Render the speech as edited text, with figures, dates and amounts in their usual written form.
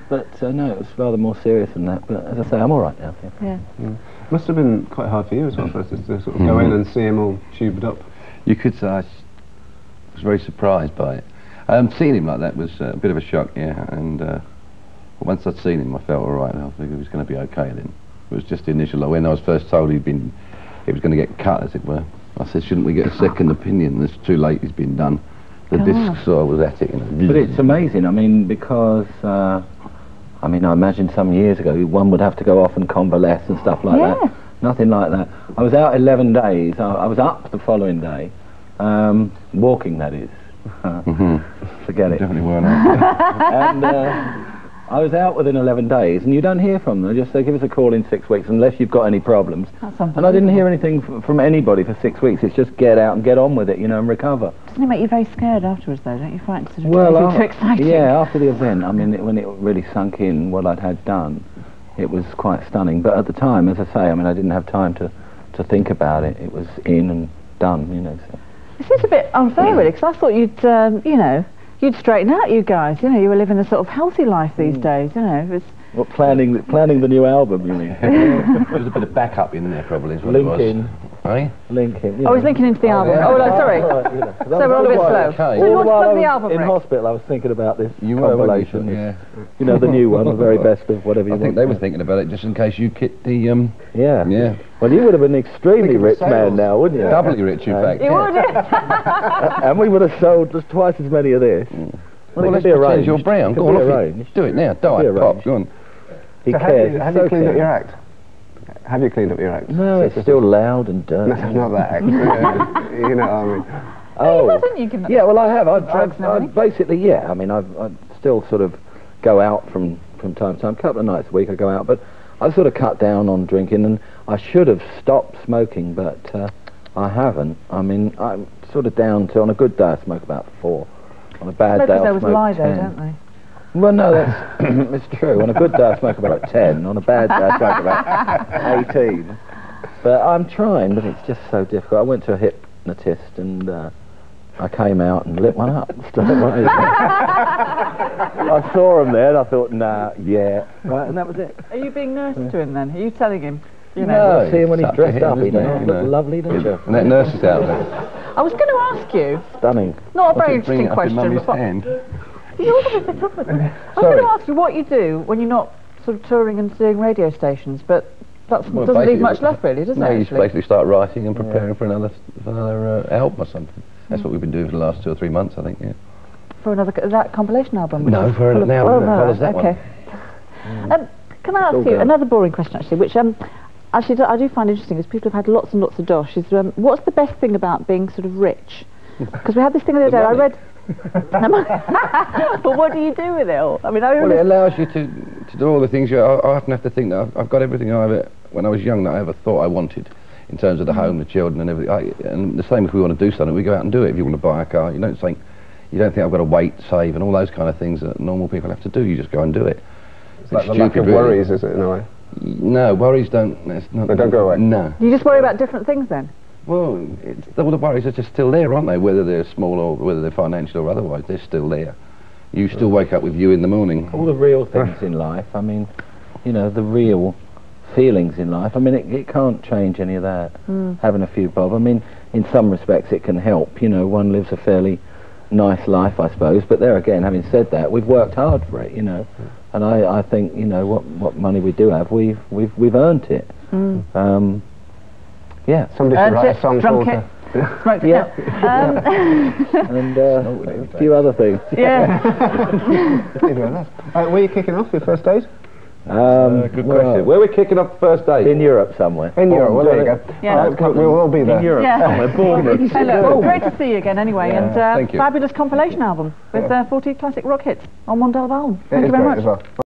But no, it was rather more serious than that. But as I say, I'm all right now. Yeah. Must have been quite hard for you as well, for us to sort of go in and see him all tubed up. You could say I was very surprised by it. Seeing him like that was a bit of a shock, yeah. And once I'd seen him, I felt all right. I think he was going to be okay then. It was just the initial. When I was first told he was going to get cut, as it were. I said, shouldn't we get a second opinion? It's too late. He's been done. The disc saw was at it. You know. But it's amazing. I mean, because I mean, I imagine some years ago one would have to go off and convalesce and stuff like that. Nothing like that. I was out 11 days. I was up the following day, walking. That is. Forget it. Definitely weren't. And I was out within 11 days, and you don't hear from them. They give us a call in 6 weeks unless you've got any problems. And I didn't hear anything from anybody for 6 weeks. It's just get out and get on with it, you know, and recover. Doesn't it make you very scared afterwards, though? Don't you find it too exciting? Yeah, after the event, I mean, when it really sunk in what I'd had done, it was quite stunning. But at the time, as I say, I mean, I didn't have time to think about it. It was in and done, you know. So. This is a bit unfair, really, because I thought you'd, you know, you'd straighten out, you guys. You know, you were living a sort of healthy life these days, you know. It was What, planning the new album, you mean? There's a bit of backup in there, probably, is what it was. Linking. Oh, he's linking into the album. Yeah. Oh, no, sorry. So we're all a bit slow. Okay. So you want to plug the I album, was in Rick? hospital, I was thinking about this You compilation. were, yeah. You know, the new one, the very best of whatever you want. I think they were thinking about it just in case you kicked the... Yeah. Yeah. Well, you would have been an extremely rich man now, wouldn't you? Doubly rich, in fact. You would, And we would have sold just twice as many of this. Well, let's pretend you're brown. Go on, off do it now. Dive, pop, go on. So have you cleaned up your act? Have you cleaned up your act? No, it's still loud and dirty. No, not that act. You know what I mean. Oh, wasn't you given yeah, well, I have. drugs and everything? Basically, yeah. I mean, I still sort of go out from time to time. A couple of nights a week I go out, but I've sort of cut down on drinking, and I should have stopped smoking, but I haven't. I mean, I'm sort of down to, on a good day I smoke about 4. On a bad day I always smoke lie 10. though, don't they? Well, no, that's it's true. On a good day I smoke about 10. On a bad day I smoke about 18. But I'm trying, but it's just so difficult. I went to a hypnotist and I came out and lit one up straight away. I saw him there and I thought, nah, yeah, right, and that was it. Are you being nice to him then? Are you telling him? You know? No, see him when he's dressed up, he know. looks lovely, doesn't he? And that nurse is out there. I was going to ask you, Stunning. not a very interesting question, but hand. you're going to tough with it. I was going to ask you what you do when you're not sort of touring and doing radio stations, but that doesn't leave much left really, does it? No, you just basically start writing and preparing for another album or something. That's what we've been doing for the last 2 or 3 months, I think, yeah. For that compilation album? No, for an album that follows that one. Can I ask you another boring question, actually, which actually I do find interesting, is people have had lots and lots of dosh, is what's the best thing about being sort of rich? Because we had this thing the other day, I read... But what do you do with it all? I mean, well, it allows you to do all the things. I often have to think that I've got everything when I was young that I ever thought I wanted, in terms of the home, the children, and everything. And the same if we want to do something, we go out and do it. If you want to buy a car, you don't think I've got to wait, save, and all those kind of things that normal people have to do. You just go and do it. It's like the lack of worries, is it, in a way? No, worries don't. They don't go away. No. You just worry about different things then? Well, all the worries are just still there, aren't they? Whether they're small or whether they're financial or otherwise, they're still there. You still wake up with you in the morning. All the real things in life, I mean, you know, the real feelings in life, I mean, it can't change any of that. Having a few bob, I mean, in some respects it can help, you know, one lives a fairly nice life, I suppose, but there again, having said that, we've worked hard for it, you know, and I think, you know, what money we do have, we've earned it. Yeah. Somebody should write a song called... Yeah. And a few other things. Yeah. Were you kicking off your first days? Good question. Where are we kicking off the first day? In Europe somewhere. In Europe, well there you go. Yeah. We'll all be there. In Europe somewhere, Bournemouth. Hey, look, great to see you again anyway, and thank you. fabulous compilation album with 40 classic rock hits on one album. Thank you very much. As well.